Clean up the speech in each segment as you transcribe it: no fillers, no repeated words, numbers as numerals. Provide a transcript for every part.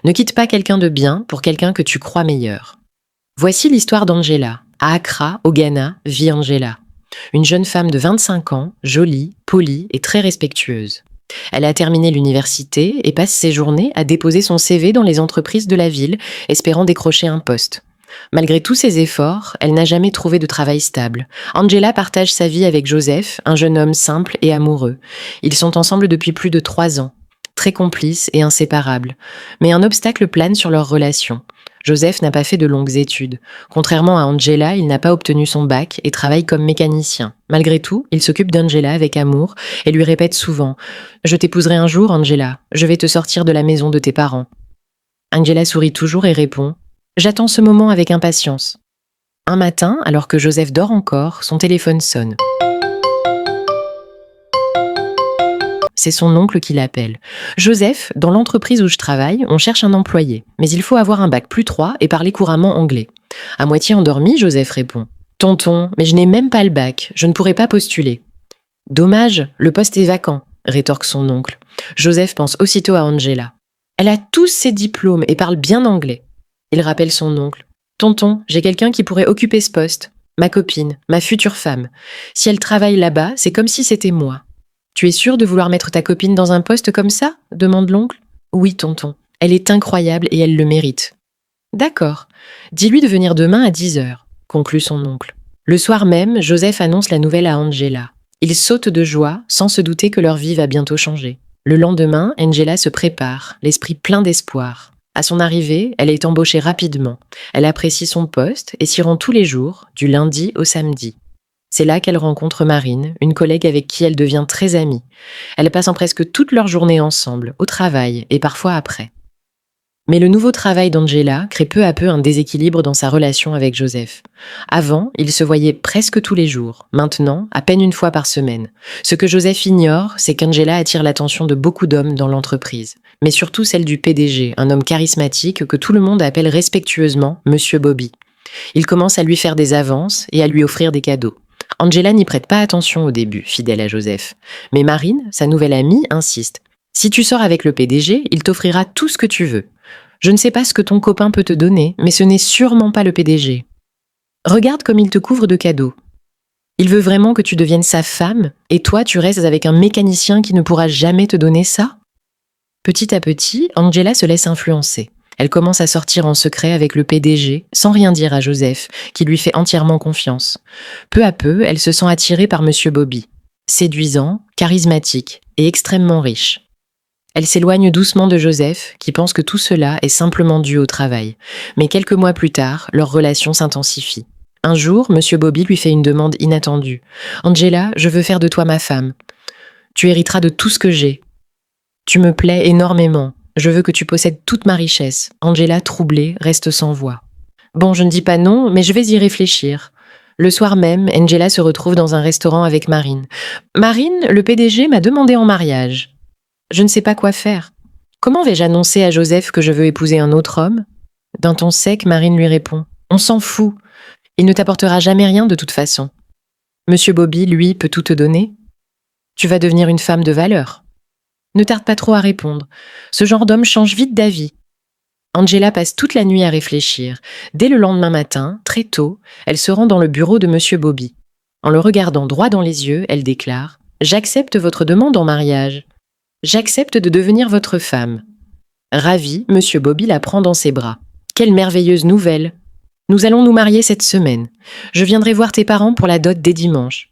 Ne quitte pas quelqu'un de bien pour quelqu'un que tu crois meilleur. Voici l'histoire d'Angela. À Accra, au Ghana, vit Angela. Une jeune femme de 25 ans, jolie, polie et très respectueuse. Elle a terminé l'université et passe ses journées à déposer son CV dans les entreprises de la ville, espérant décrocher un poste. Malgré tous ses efforts, elle n'a jamais trouvé de travail stable. Angela partage sa vie avec Joseph, un jeune homme simple et amoureux. Ils sont ensemble depuis plus de 3 ans, très complices et inséparables. Mais un obstacle plane sur leur relation. Joseph n'a pas fait de longues études. Contrairement à Angela, il n'a pas obtenu son bac et travaille comme mécanicien. Malgré tout, il s'occupe d'Angela avec amour et lui répète souvent « Je t'épouserai un jour, Angela. Je vais te sortir de la maison de tes parents. » Angela sourit toujours et répond « J'attends ce moment avec impatience. » Un matin, alors que Joseph dort encore, son téléphone sonne. C'est son oncle qui l'appelle. « Joseph, dans l'entreprise où je travaille, on cherche un employé. Mais il faut avoir un bac +3 et parler couramment anglais. » À moitié endormi, Joseph répond. « Tonton, mais je n'ai même pas le bac. Je ne pourrai pas postuler. » « Dommage, le poste est vacant, » rétorque son oncle. Joseph pense aussitôt à Angela. Elle a tous ses diplômes et parle bien anglais. Il rappelle son oncle. « Tonton, j'ai quelqu'un qui pourrait occuper ce poste. Ma copine, ma future femme. Si elle travaille là-bas, c'est comme si c'était moi. » « Tu es sûr de vouloir mettre ta copine dans un poste comme ça ?» demande l'oncle. « Oui, tonton. Elle est incroyable et elle le mérite. »« D'accord. Dis-lui de venir demain à 10h, conclut son oncle. Le soir même, Joseph annonce la nouvelle à Angela. Ils sautent de joie, sans se douter que leur vie va bientôt changer. Le lendemain, Angela se prépare, l'esprit plein d'espoir. À son arrivée, elle est embauchée rapidement. Elle apprécie son poste et s'y rend tous les jours, du lundi au samedi. C'est là qu'elle rencontre Marine, une collègue avec qui elle devient très amie. Elles passent presque toute leur journée ensemble, au travail et parfois après. Mais le nouveau travail d'Angela crée peu à peu un déséquilibre dans sa relation avec Joseph. Avant, ils se voyaient presque tous les jours. Maintenant, à peine une fois par semaine. Ce que Joseph ignore, c'est qu'Angela attire l'attention de beaucoup d'hommes dans l'entreprise. Mais surtout celle du PDG, un homme charismatique que tout le monde appelle respectueusement Monsieur Bobby. Il commence à lui faire des avances et à lui offrir des cadeaux. Angela n'y prête pas attention au début, fidèle à Joseph. Mais Marine, sa nouvelle amie, insiste. « Si tu sors avec le PDG, il t'offrira tout ce que tu veux. Je ne sais pas ce que ton copain peut te donner, mais ce n'est sûrement pas le PDG. Regarde comme il te couvre de cadeaux. Il veut vraiment que tu deviennes sa femme, et toi tu restes avec un mécanicien qui ne pourra jamais te donner ça ?» Petit à petit, Angela se laisse influencer. Elle commence à sortir en secret avec le PDG, sans rien dire à Joseph, qui lui fait entièrement confiance. Peu à peu, elle se sent attirée par Monsieur Bobby. Séduisant, charismatique et extrêmement riche. Elle s'éloigne doucement de Joseph, qui pense que tout cela est simplement dû au travail. Mais quelques mois plus tard, leur relation s'intensifie. Un jour, Monsieur Bobby lui fait une demande inattendue. « Angela, je veux faire de toi ma femme. Tu hériteras de tout ce que j'ai. Tu me plais énormément. Je veux que tu possèdes toute ma richesse. » Angela, troublée, reste sans voix. « Bon, je ne dis pas non, mais je vais y réfléchir. » Le soir même, Angela se retrouve dans un restaurant avec Marine. « Marine, le PDG m'a demandé en mariage. Je ne sais pas quoi faire. Comment vais-je annoncer à Joseph que je veux épouser un autre homme ?» D'un ton sec, Marine lui répond. « On s'en fout. Il ne t'apportera jamais rien de toute façon. Monsieur Bobby, lui, peut tout te donner. Tu vas devenir une femme de valeur. Ne tarde pas trop à répondre. Ce genre d'homme change vite d'avis. » Angela passe toute la nuit à réfléchir. Dès le lendemain matin, très tôt, elle se rend dans le bureau de Monsieur Bobby. En le regardant droit dans les yeux, elle déclare « J'accepte votre demande en mariage. J'accepte de devenir votre femme. » Ravi, Monsieur Bobby la prend dans ses bras. « Quelle merveilleuse nouvelle! Nous allons nous marier cette semaine. Je viendrai voir tes parents pour la dot dès dimanche. »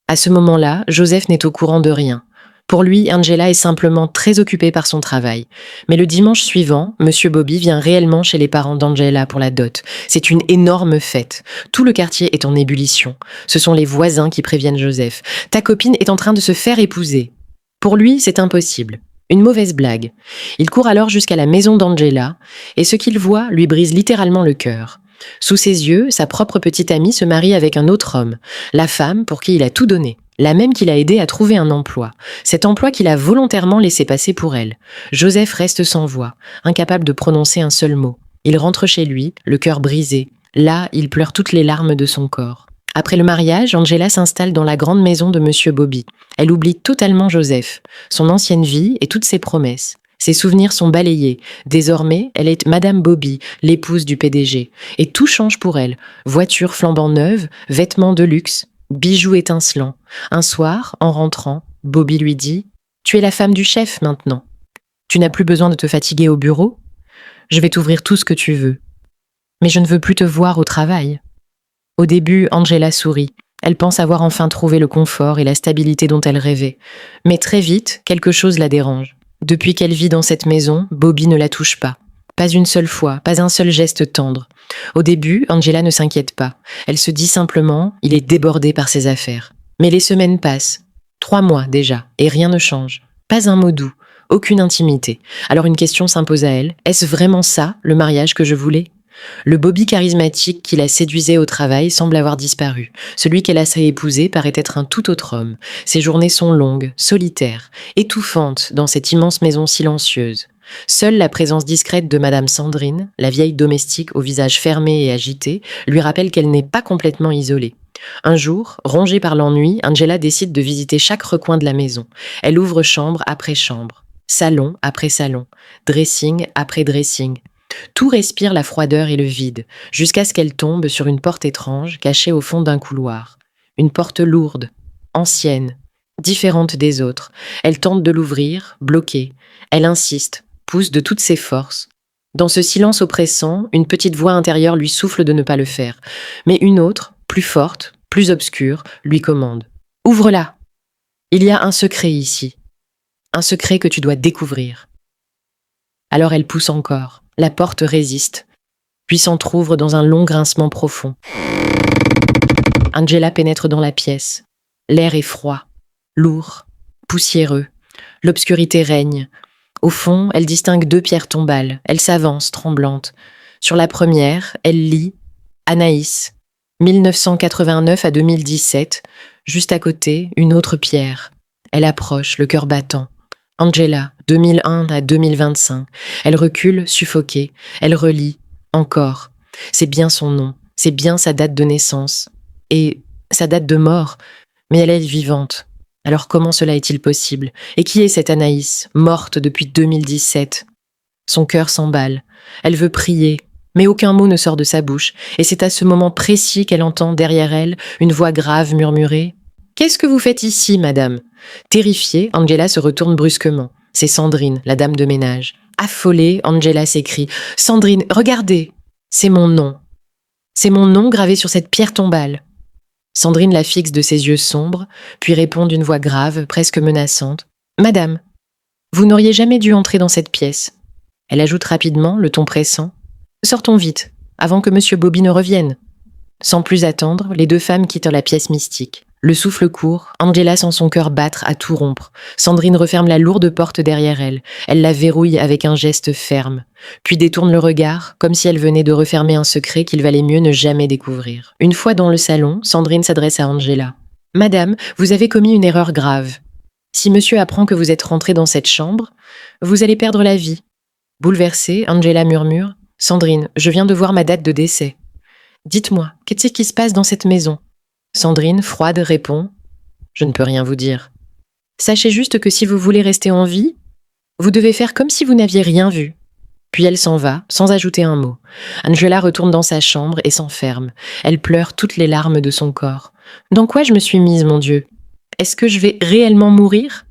À ce moment-là, Joseph n'est au courant de rien. Pour lui, Angela est simplement très occupée par son travail. Mais le dimanche suivant, Monsieur Bobby vient réellement chez les parents d'Angela pour la dot. C'est une énorme fête. Tout le quartier est en ébullition. Ce sont les voisins qui préviennent Joseph. « Ta copine est en train de se faire épouser. » Pour lui, c'est impossible. Une mauvaise blague. Il court alors jusqu'à la maison d'Angela, et ce qu'il voit lui brise littéralement le cœur. Sous ses yeux, sa propre petite amie se marie avec un autre homme, la femme pour qui il a tout donné. La même qu'il a aidé à trouver un emploi. Cet emploi qu'il a volontairement laissé passer pour elle. Joseph reste sans voix, incapable de prononcer un seul mot. Il rentre chez lui, le cœur brisé. Là, il pleure toutes les larmes de son corps. Après le mariage, Angela s'installe dans la grande maison de Monsieur Bobby. Elle oublie totalement Joseph, son ancienne vie et toutes ses promesses. Ses souvenirs sont balayés. Désormais, elle est Madame Bobby, l'épouse du PDG. Et tout change pour elle. Voiture flambant neuve, vêtements de luxe, bijoux étincelants. Un soir, en rentrant, Bobby lui dit « Tu es la femme du chef maintenant. Tu n'as plus besoin de te fatiguer au bureau. Je vais t'ouvrir tout ce que tu veux. Mais je ne veux plus te voir au travail. » Au début, Angela sourit. Elle pense avoir enfin trouvé le confort et la stabilité dont elle rêvait. Mais très vite, quelque chose la dérange. Depuis qu'elle vit dans cette maison, Bobby ne la touche pas. Pas une seule fois, pas un seul geste tendre. Au début, Angela ne s'inquiète pas. Elle se dit simplement, il est débordé par ses affaires. Mais les semaines passent. 3 mois déjà, et rien ne change. Pas un mot doux, aucune intimité. Alors une question s'impose à elle. Est-ce vraiment ça, le mariage que je voulais ? Le Bobby charismatique qui la séduisait au travail semble avoir disparu. Celui qu'elle a épousé paraît être un tout autre homme. Ses journées sont longues, solitaires, étouffantes dans cette immense maison silencieuse. Seule la présence discrète de Madame Sandrine, la vieille domestique au visage fermé et agité, lui rappelle qu'elle n'est pas complètement isolée. Un jour, rongée par l'ennui, Angela décide de visiter chaque recoin de la maison. Elle ouvre chambre après chambre, salon après salon, dressing après dressing. Tout respire la froideur et le vide, jusqu'à ce qu'elle tombe sur une porte étrange cachée au fond d'un couloir. Une porte lourde, ancienne, différente des autres. Elle tente de l'ouvrir, bloquée. Elle insiste, pousse de toutes ses forces. Dans ce silence oppressant, une petite voix intérieure lui souffle de ne pas le faire. Mais une autre, plus forte, plus obscure, lui commande. « Ouvre-la ! Il y a un secret ici. Un secret que tu dois découvrir. » Alors elle pousse encore. La porte résiste, puis s'entr'ouvre dans un long grincement profond. Angela pénètre dans la pièce. L'air est froid, lourd, poussiéreux. L'obscurité règne. Au fond, elle distingue 2 pierres tombales. Elle s'avance, tremblante. Sur la première, elle lit « Anaïs, 1989 à 2017 ». Juste à côté, une autre pierre. Elle approche, le cœur battant. Angela, 2001 à 2025. Elle recule, suffoquée. Elle relit. Encore. C'est bien son nom. C'est bien sa date de naissance. Et sa date de mort. Mais elle est vivante. Alors comment cela est-il possible ? Et qui est cette Anaïs, morte depuis 2017 ? Son cœur s'emballe. Elle veut prier. Mais aucun mot ne sort de sa bouche. Et c'est à ce moment précis qu'elle entend derrière elle une voix grave murmurer « Qu'est-ce que vous faites ici, madame ?» Terrifiée, Angela se retourne brusquement. C'est Sandrine, la dame de ménage. Affolée, Angela s'écrie « Sandrine, regardez ! C'est mon nom. C'est mon nom gravé sur cette pierre tombale. » Sandrine la fixe de ses yeux sombres, puis répond d'une voix grave, presque menaçante. « Madame, vous n'auriez jamais dû entrer dans cette pièce. » Elle ajoute rapidement, le ton pressant. « Sortons vite, avant que Monsieur Bobby ne revienne. » Sans plus attendre, les 2 femmes quittent la pièce mystique. Le souffle court, Angela sent son cœur battre à tout rompre. Sandrine referme la lourde porte derrière elle. Elle la verrouille avec un geste ferme, puis détourne le regard, comme si elle venait de refermer un secret qu'il valait mieux ne jamais découvrir. Une fois dans le salon, Sandrine s'adresse à Angela. « Madame, vous avez commis une erreur grave. Si monsieur apprend que vous êtes rentrée dans cette chambre, vous allez perdre la vie. » Bouleversée, Angela murmure. « Sandrine, je viens de voir ma date de décès. Dites-moi, qu'est-ce qui se passe dans cette maison ?» Sandrine, froide, répond « Je ne peux rien vous dire. Sachez juste que si vous voulez rester en vie, vous devez faire comme si vous n'aviez rien vu. » Puis elle s'en va, sans ajouter un mot. Angela retourne dans sa chambre et s'enferme. Elle pleure toutes les larmes de son corps. « Dans quoi je me suis mise, mon Dieu ? Est-ce que je vais réellement mourir ?»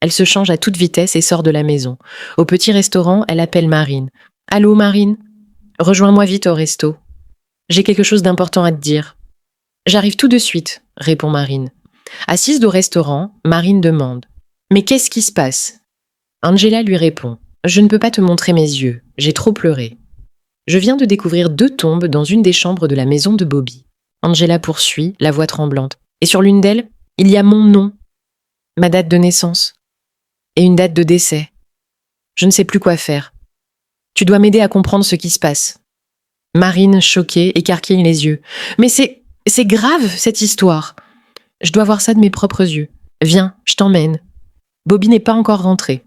Elle se change à toute vitesse et sort de la maison. Au petit restaurant, elle appelle Marine. « Allô, Marine ? Rejoins-moi vite au resto. J'ai quelque chose d'important à te dire. » « J'arrive tout de suite, » répond Marine. Assise au restaurant, Marine demande « Mais qu'est-ce qui se passe ?» Angela lui répond « Je ne peux pas te montrer mes yeux, j'ai trop pleuré. Je viens de découvrir 2 tombes dans une des chambres de la maison de Bobby. » Angela poursuit, la voix tremblante. « Et sur l'une d'elles, il y a mon nom, ma date de naissance et une date de décès. Je ne sais plus quoi faire. Tu dois m'aider à comprendre ce qui se passe. » Marine, choquée, écarquille les yeux. « Mais c'est grave, cette histoire. Je dois voir ça de mes propres yeux. Viens, je t'emmène. Bobby n'est pas encore rentré. »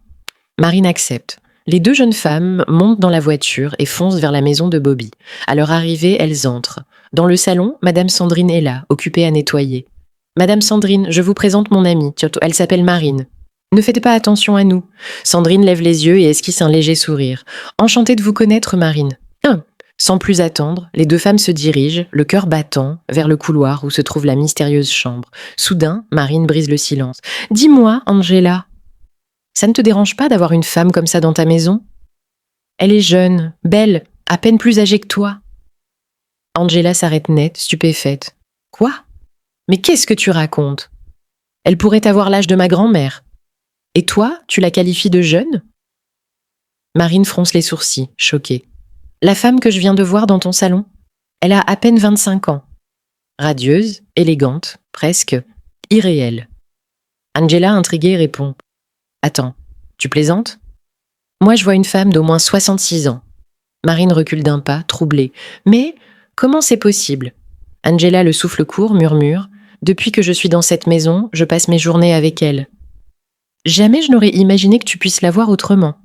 Marine accepte. Les 2 jeunes femmes montent dans la voiture et foncent vers la maison de Bobby. À leur arrivée, elles entrent. Dans le salon, Madame Sandrine est là, occupée à nettoyer. « Madame Sandrine, je vous présente mon amie. Elle s'appelle Marine. » « Ne faites pas attention à nous. Sandrine lève les yeux et esquisse un léger sourire. Enchantée de vous connaître, Marine. Sans plus attendre, les deux femmes se dirigent, le cœur battant, vers le couloir où se trouve la mystérieuse chambre. Soudain, Marine brise le silence. « Dis-moi, Angela, ça ne te dérange pas d'avoir une femme comme ça dans ta maison ? Elle est jeune, belle, à peine plus âgée que toi. » Angela s'arrête net, stupéfaite. « Quoi ? Mais qu'est-ce que tu racontes ? Elle pourrait avoir l'âge de ma grand-mère. Et toi, tu la qualifies de jeune ? » Marine fronce les sourcils, choquée. « La femme que je viens de voir dans ton salon, elle a à peine 25 ans. Radieuse, élégante, presque irréelle. » Angela, intriguée, répond. « Attends, tu plaisantes ? Moi, je vois une femme d'au moins 66 ans. » Marine recule d'un pas, troublée. « Mais comment c'est possible ?» Angela, le souffle court, murmure. « Depuis que je suis dans cette maison, je passe mes journées avec elle. Jamais je n'aurais imaginé que tu puisses la voir autrement.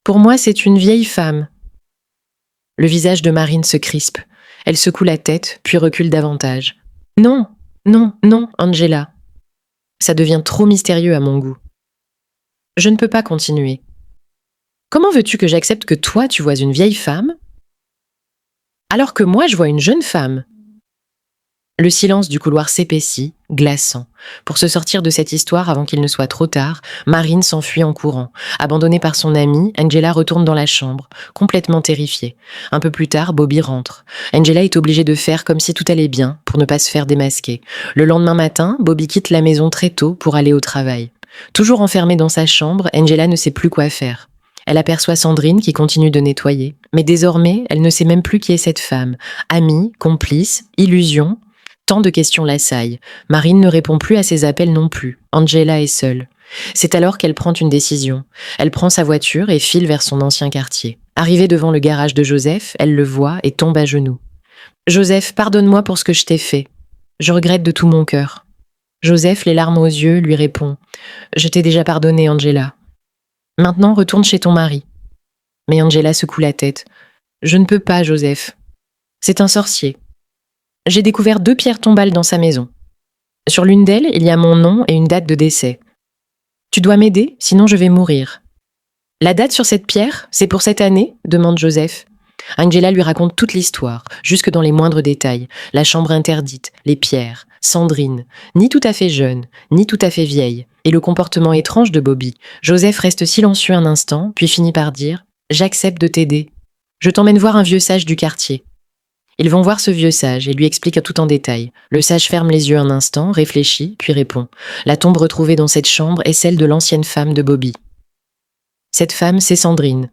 Pour moi, c'est une vieille femme. » Le visage de Marine se crispe. Elle secoue la tête, puis recule davantage. « Non, non, non, Angela. Ça devient trop mystérieux à mon goût. Je ne peux pas continuer. Comment veux-tu que j'accepte que toi, tu vois une vieille femme, alors que moi, je vois une jeune femme ?» Le silence du couloir s'épaissit, glaçant. Pour se sortir de cette histoire avant qu'il ne soit trop tard, Marine s'enfuit en courant. Abandonnée par son amie, Angela retourne dans la chambre, complètement terrifiée. Un peu plus tard, Bobby rentre. Angela est obligée de faire comme si tout allait bien, pour ne pas se faire démasquer. Le lendemain matin, Bobby quitte la maison très tôt pour aller au travail. Toujours enfermée dans sa chambre, Angela ne sait plus quoi faire. Elle aperçoit Sandrine qui continue de nettoyer. Mais désormais, elle ne sait même plus qui est cette femme. Amie, complice, illusion. Tant de questions l'assaillent. Marine ne répond plus à ses appels non plus. Angela est seule. C'est alors qu'elle prend une décision. Elle prend sa voiture et file vers son ancien quartier. Arrivée devant le garage de Joseph, elle le voit et tombe à genoux. « Joseph, pardonne-moi pour ce que je t'ai fait. Je regrette de tout mon cœur. » Joseph, les larmes aux yeux, lui répond « Je t'ai déjà pardonné, Angela. Maintenant, retourne chez ton mari. » Mais Angela secoue la tête. « Je ne peux pas, Joseph. C'est un sorcier. J'ai découvert 2 pierres tombales dans sa maison. Sur l'une d'elles, il y a mon nom et une date de décès. Tu dois m'aider, sinon je vais mourir. » « La date sur cette pierre, c'est pour cette année ?» demande Joseph. Angela lui raconte toute l'histoire, jusque dans les moindres détails. La chambre interdite, les pierres, Sandrine, ni tout à fait jeune, ni tout à fait vieille, et le comportement étrange de Bobby. Joseph reste silencieux un instant, puis finit par dire « J'accepte de t'aider. Je t'emmène voir un vieux sage du quartier. » Ils vont voir ce vieux sage et lui expliquent tout en détail. Le sage ferme les yeux un instant, réfléchit, puis répond. La tombe retrouvée dans cette chambre est celle de l'ancienne femme de Bobby. Cette femme, c'est Sandrine.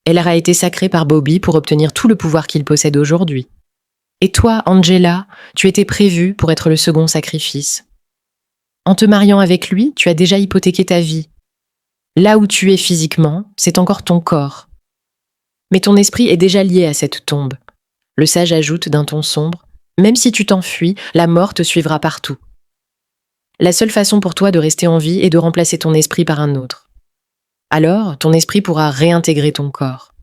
Elle aura été sacrée par Bobby pour obtenir tout le pouvoir qu'il possède aujourd'hui. Et toi, Angela, tu étais prévue pour être le second sacrifice. En te mariant avec lui, tu as déjà hypothéqué ta vie. Là où tu es physiquement, c'est encore ton corps. Mais ton esprit est déjà lié à cette tombe. Le sage ajoute d'un ton sombre, « Même si tu t'enfuis, la mort te suivra partout. La seule façon pour toi de rester en vie est de remplacer ton esprit par un autre. Alors, ton esprit pourra réintégrer ton corps.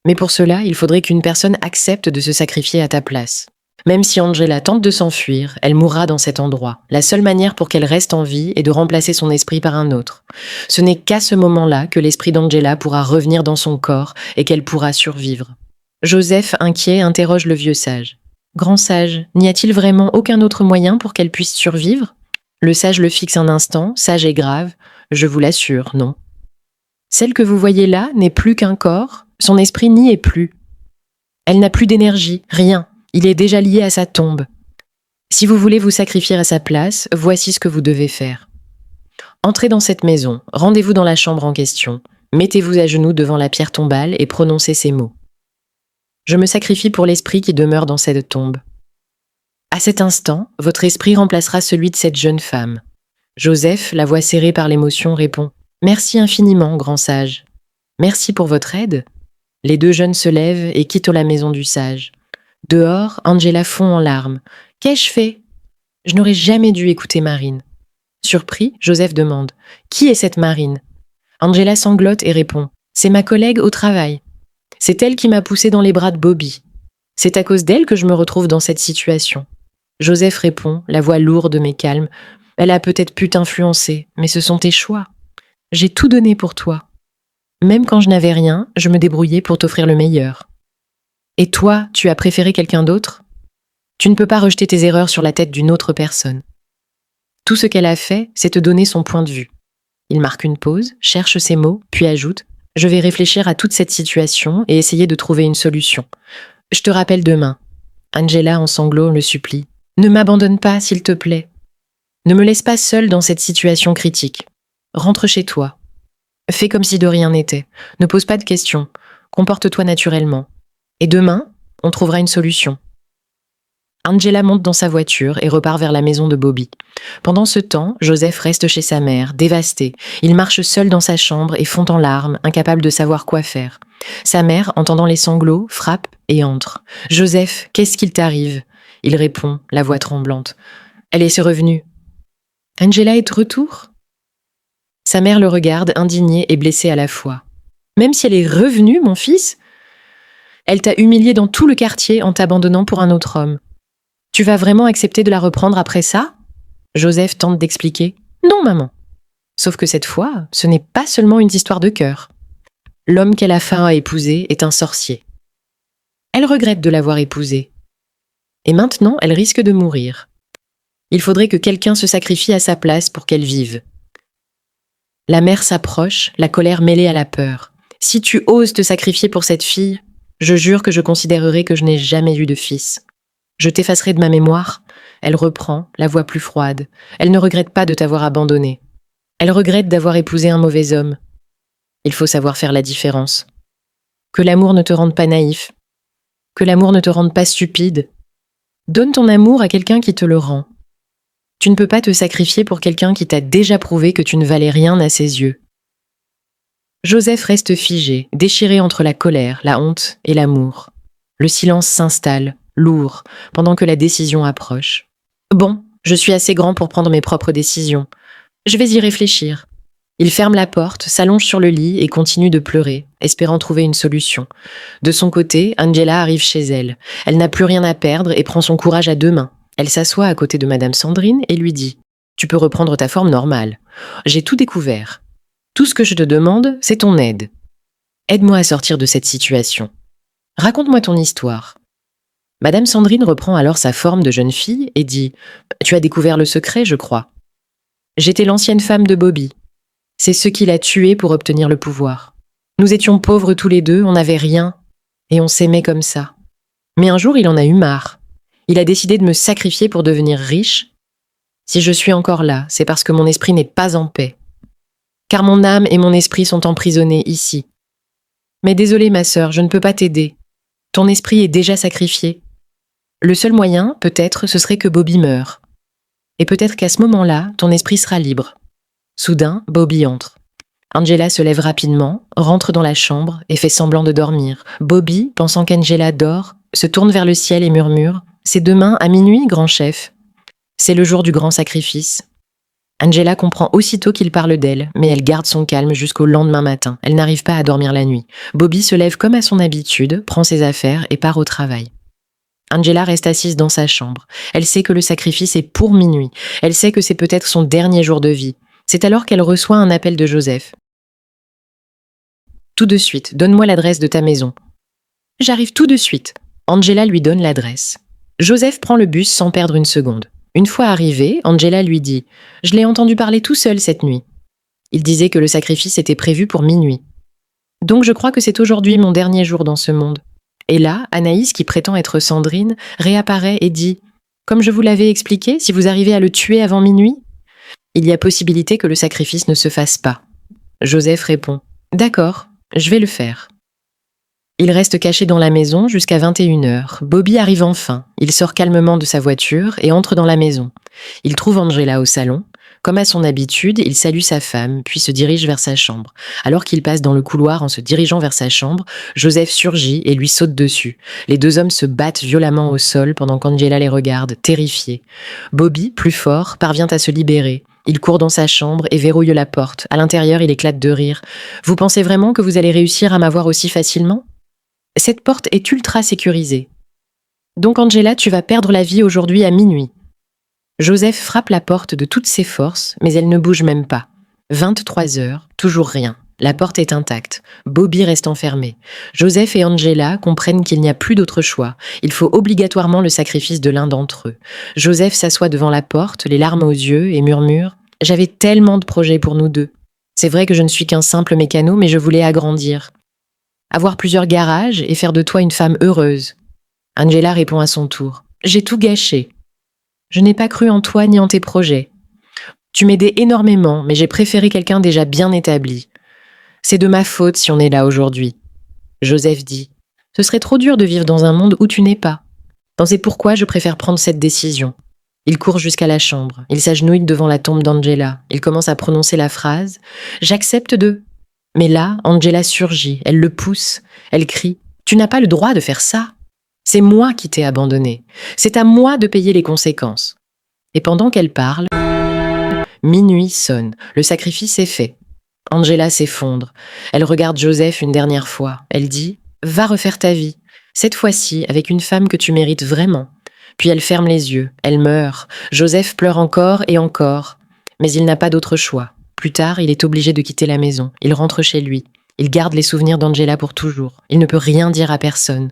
Mais pour cela, il faudrait qu'une personne accepte de se sacrifier à ta place. Même si Angela tente de s'enfuir, elle mourra dans cet endroit. La seule manière pour qu'elle reste en vie est de remplacer son esprit par un autre. Ce n'est qu'à ce moment-là que l'esprit d'Angela pourra revenir dans son corps et qu'elle pourra survivre. » Joseph, inquiet, interroge le vieux sage. « Grand sage, n'y a-t-il vraiment aucun autre moyen pour qu'elle puisse survivre ?» Le sage le fixe un instant, sage et grave. « Je vous l'assure, non. Celle que vous voyez là n'est plus qu'un corps, son esprit n'y est plus. Elle n'a plus d'énergie, rien, il est déjà lié à sa tombe. Si vous voulez vous sacrifier à sa place, voici ce que vous devez faire. Entrez dans cette maison, rendez-vous dans la chambre en question, mettez-vous à genoux devant la pierre tombale et prononcez ces mots. Je me sacrifie pour l'esprit qui demeure dans cette tombe. À cet instant, votre esprit remplacera celui de cette jeune femme. » Joseph, la voix serrée par l'émotion, répond « Merci infiniment, grand sage. Merci pour votre aide. » Les 2 jeunes se lèvent et quittent la maison du sage. Dehors, Angela fond en larmes. « Qu'ai-je fait ? Je n'aurais jamais dû écouter Marine. » Surpris, Joseph demande « Qui est cette Marine ?» Angela sanglote et répond « C'est ma collègue au travail. C'est elle qui m'a poussée dans les bras de Bobby. C'est à cause d'elle que je me retrouve dans cette situation. » Joseph répond, la voix lourde mais calme. « Elle a peut-être pu t'influencer, mais ce sont tes choix. J'ai tout donné pour toi. Même quand je n'avais rien, je me débrouillais pour t'offrir le meilleur. Et toi, tu as préféré quelqu'un d'autre? Tu ne peux pas rejeter tes erreurs sur la tête d'une autre personne. Tout ce qu'elle a fait, c'est te donner son point de vue. Il marque une pause, cherche ses mots, puis ajoute « Je vais réfléchir à toute cette situation et essayer de trouver une solution. Je te rappelle demain. » Angela en sanglots le supplie. « Ne m'abandonne pas, s'il te plaît. Ne me laisse pas seule dans cette situation critique. Rentre chez toi. Fais comme si de rien n'était. Ne pose pas de questions. Comporte-toi naturellement. Et demain, on trouvera une solution. » Angela monte dans sa voiture et repart vers la maison de Bobby. Pendant ce temps, Joseph reste chez sa mère, dévasté. Il marche seul dans sa chambre et fond en larmes, incapable de savoir quoi faire. Sa mère, entendant les sanglots, frappe et entre. « Joseph, qu'est-ce qu'il t'arrive ?» Il répond, la voix tremblante. « Elle est revenue. »« Angela est de retour ?» Sa mère le regarde, indignée et blessée à la fois. « Même si elle est revenue, mon fils ? Elle t'a humilié dans tout le quartier en t'abandonnant pour un autre homme. Tu vas vraiment accepter de la reprendre après ça ? » Joseph tente d'expliquer. « Non, maman. » Sauf que cette fois, ce n'est pas seulement une histoire de cœur. L'homme qu'elle a faim à épouser est un sorcier. Elle regrette de l'avoir épousé. Et maintenant, elle risque de mourir. Il faudrait que quelqu'un se sacrifie à sa place pour qu'elle vive. La mère s'approche, la colère mêlée à la peur. « Si tu oses te sacrifier pour cette fille, je jure que je considérerai que je n'ai jamais eu de fils. Je t'effacerai de ma mémoire. » Elle reprend, la voix plus froide. Elle ne regrette pas de t'avoir abandonné. Elle regrette d'avoir épousé un mauvais homme. Il faut savoir faire la différence. Que l'amour ne te rende pas naïf. Que l'amour ne te rende pas stupide. Donne ton amour à quelqu'un qui te le rend. Tu ne peux pas te sacrifier pour quelqu'un qui t'a déjà prouvé que tu ne valais rien à ses yeux. Joseph reste figé, déchiré entre la colère, la honte et l'amour. Le silence s'installe, lourd, pendant que la décision approche. Bon, je suis assez grand pour prendre mes propres décisions. Je vais y réfléchir. Il ferme la porte, s'allonge sur le lit et continue de pleurer, espérant trouver une solution. De son côté, Angela arrive chez elle. Elle n'a plus rien à perdre et prend son courage à deux mains. Elle s'assoit à côté de Madame Sandrine et lui dit « Tu peux reprendre ta forme normale. J'ai tout découvert. Tout ce que je te demande, c'est ton aide. Aide-moi à sortir de cette situation. Raconte-moi ton histoire. » Madame Sandrine reprend alors sa forme de jeune fille et dit « Tu as découvert le secret, je crois. J'étais l'ancienne femme de Bobby. C'est ce qui l'a tué pour obtenir le pouvoir. Nous étions pauvres tous les deux, on n'avait rien, et on s'aimait comme ça. Mais un jour, il en a eu marre. Il a décidé de me sacrifier pour devenir riche. Si je suis encore là, c'est parce que mon esprit n'est pas en paix. Car mon âme et mon esprit sont emprisonnés ici. Mais désolée, ma sœur, je ne peux pas t'aider. Ton esprit est déjà sacrifié. Le seul moyen, peut-être, ce serait que Bobby meure. Et peut-être qu'à ce moment-là, ton esprit sera libre. » Soudain, Bobby entre. Angela se lève rapidement, rentre dans la chambre et fait semblant de dormir. Bobby, pensant qu'Angela dort, se tourne vers le ciel et murmure « C'est demain à minuit, grand chef. C'est le jour du grand sacrifice. » Angela comprend aussitôt qu'il parle d'elle, mais elle garde son calme jusqu'au lendemain matin. Elle n'arrive pas à dormir la nuit. Bobby se lève comme à son habitude, prend ses affaires et part au travail. Angela reste assise dans sa chambre. Elle sait que le sacrifice est pour minuit. Elle sait que c'est peut-être son dernier jour de vie. C'est alors qu'elle reçoit un appel de Joseph. « Tout de suite, donne-moi l'adresse de ta maison. »« J'arrive tout de suite. » Angela lui donne l'adresse. Joseph prend le bus sans perdre une seconde. Une fois arrivé, Angela lui dit « Je l'ai entendu parler tout seul cette nuit. Il disait que le sacrifice était prévu pour minuit. Donc je crois que c'est aujourd'hui mon dernier jour dans ce monde. » Et là, Anaïs, qui prétend être Sandrine, réapparaît et dit « Comme je vous l'avais expliqué, si vous arrivez à le tuer avant minuit, il y a possibilité que le sacrifice ne se fasse pas. » Joseph répond « D'accord, je vais le faire. » Il reste caché dans la maison jusqu'à 21h. Bobby arrive enfin. Il sort calmement de sa voiture et entre dans la maison. Il trouve Angela au salon. Comme à son habitude, il salue sa femme, puis se dirige vers sa chambre. Alors qu'il passe dans le couloir en se dirigeant vers sa chambre, Joseph surgit et lui saute dessus. Les deux hommes se battent violemment au sol pendant qu'Angela les regarde, terrifiée. Bobby, plus fort, parvient à se libérer. Il court dans sa chambre et verrouille la porte. À l'intérieur, il éclate de rire. « Vous pensez vraiment que vous allez réussir à m'avoir aussi facilement ? Cette porte est ultra sécurisée. Donc Angela, tu vas perdre la vie aujourd'hui à minuit. Joseph frappe la porte de toutes ses forces, mais elle ne bouge même pas. 23 heures, toujours rien. La porte est intacte. Bobby reste enfermé. Joseph et Angela comprennent qu'il n'y a plus d'autre choix. Il faut obligatoirement le sacrifice de l'un d'entre eux. Joseph s'assoit devant la porte, les larmes aux yeux, et murmure « J'avais tellement de projets pour nous deux. C'est vrai que je ne suis qu'un simple mécano, mais je voulais agrandir. Avoir plusieurs garages et faire de toi une femme heureuse. » Angela répond à son tour « J'ai tout gâché. Je n'ai pas cru en toi ni en tes projets. Tu m'aidais énormément, mais j'ai préféré quelqu'un déjà bien établi. C'est de ma faute si on est là aujourd'hui. » Joseph dit « Ce serait trop dur de vivre dans un monde où tu n'es pas. C'est pourquoi je préfère prendre cette décision. » Il court jusqu'à la chambre. Il s'agenouille devant la tombe d'Angela. Il commence à prononcer la phrase « J'accepte de… » Mais là, Angela surgit. Elle le pousse. Elle crie « Tu n'as pas le droit de faire ça. C'est moi qui t'ai abandonné. C'est à moi de payer les conséquences. » Et pendant qu'elle parle, minuit sonne. Le sacrifice est fait. Angela s'effondre. Elle regarde Joseph une dernière fois. Elle dit « Va refaire ta vie. Cette fois-ci, avec une femme que tu mérites vraiment. » Puis elle ferme les yeux. Elle meurt. Joseph pleure encore et encore. Mais il n'a pas d'autre choix. Plus tard, il est obligé de quitter la maison. Il rentre chez lui. Il garde les souvenirs d'Angela pour toujours. Il ne peut rien dire à personne.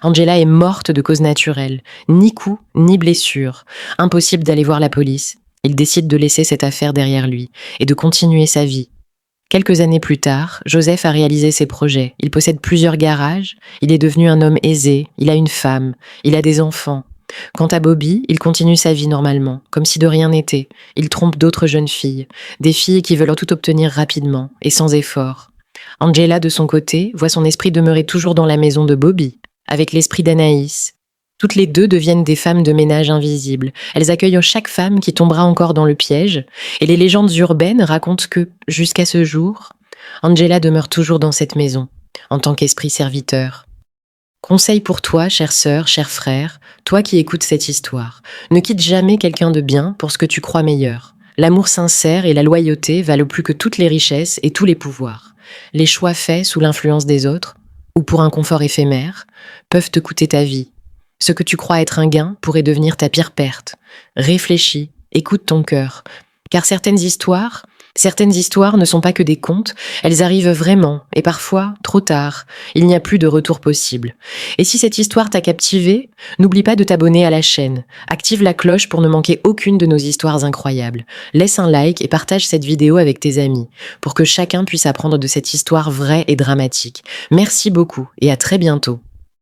Angela est morte de cause naturelle. Ni coup, ni blessure. Impossible d'aller voir la police. Il décide de laisser cette affaire derrière lui et de continuer sa vie. Quelques années plus tard, Joseph a réalisé ses projets. Il possède plusieurs garages. Il est devenu un homme aisé. Il a une femme. Il a des enfants. Quant à Bobby, il continue sa vie normalement, comme si de rien n'était. Il trompe d'autres jeunes filles, des filles qui veulent tout obtenir rapidement et sans effort. Angela, de son côté, voit son esprit demeurer toujours dans la maison de Bobby, avec l'esprit d'Anaïs. Toutes les deux deviennent des femmes de ménage invisibles. Elles accueillent chaque femme qui tombera encore dans le piège, et les légendes urbaines racontent que, jusqu'à ce jour, Angela demeure toujours dans cette maison, en tant qu'esprit serviteur. Conseil pour toi, chère sœur, cher frère, toi qui écoutes cette histoire. Ne quitte jamais quelqu'un de bien pour ce que tu crois meilleur. L'amour sincère et la loyauté valent plus que toutes les richesses et tous les pouvoirs. Les choix faits sous l'influence des autres, ou pour un confort éphémère, peuvent te coûter ta vie. Ce que tu crois être un gain pourrait devenir ta pire perte. Réfléchis, écoute ton cœur, car certaines histoires ne sont pas que des contes, elles arrivent vraiment, et parfois, trop tard. Il n'y a plus de retour possible. Et si cette histoire t'a captivé, n'oublie pas de t'abonner à la chaîne. Active la cloche pour ne manquer aucune de nos histoires incroyables. Laisse un like et partage cette vidéo avec tes amis, pour que chacun puisse apprendre de cette histoire vraie et dramatique. Merci beaucoup, et à très bientôt.